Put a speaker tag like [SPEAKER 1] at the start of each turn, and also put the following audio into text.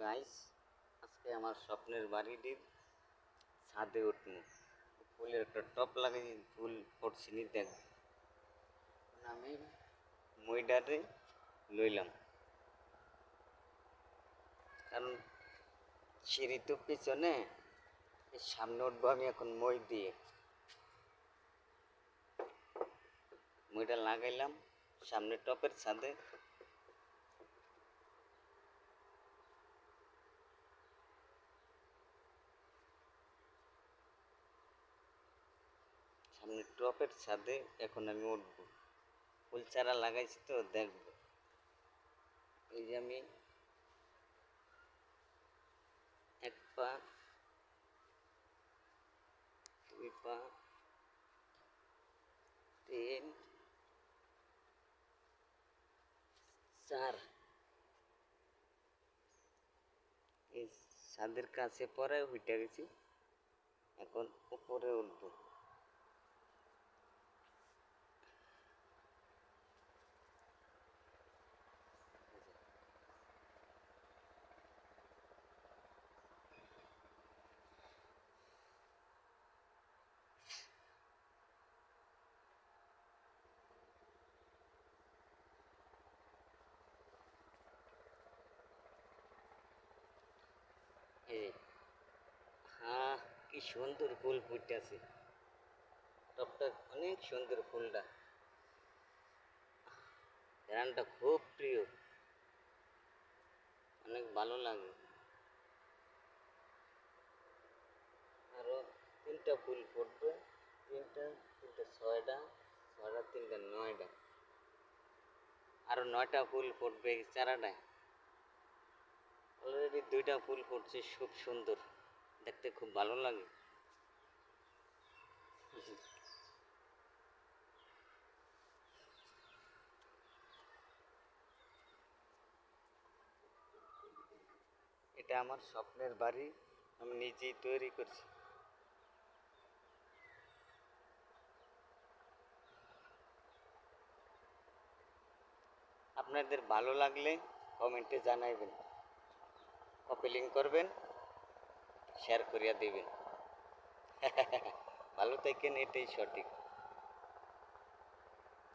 [SPEAKER 1] Guys, আজকে আমার স্বপ্নের বাড়িটির ছাদে উঠবো। ফুলের একটা টপ লাগাই ফুল ফুটছিনি দেখ। আমি মইডারে লইলাম, কারণ সিঁড়ি তো পিছনে, সামনে উঠবো আমি এখন মই দিয়ে। মইটা লাগাইলাম সামনে টপের ছাদে। সামনে টপের ছাদে এখন আমি উঠবো। ফুল চারা লাগাইছি তো দেখবো। এই যে আমি এক পা, দুই পা, তিন, চার, এই ছাদের কাছে পরে উঠে গেছি, এখন উপরে উঠবো। এই হ্যাঁ, কি সুন্দর ফুল ফুটেছে। টপটা অনেক সুন্দর, ফুলটা ঘ্রাণটা খুব প্রিয়, অনেক ভালো লাগে। আরো তিনটা ফুল ফুটবে, তিনটা তিনটা ছয়টা, ছয়টা তিনটা নয়টা, আরো 9টা ফুল ফুটবে এই চারাটায়। অলরেডি 2টা ফুল ফুটছে, খুব সুন্দর দেখতে, খুব ভালো লাগে। এটা আমার স্বপ্নের বাড়ি, আমি নিজেই তৈরি করছি। আপনাদের ভালো লাগলে কমেন্টে জানাইবেন, কপি লিঙ্ক করবেন, শেয়ার করিয়া দিবেন। ভালো থাকেন, এটাই সঠিক।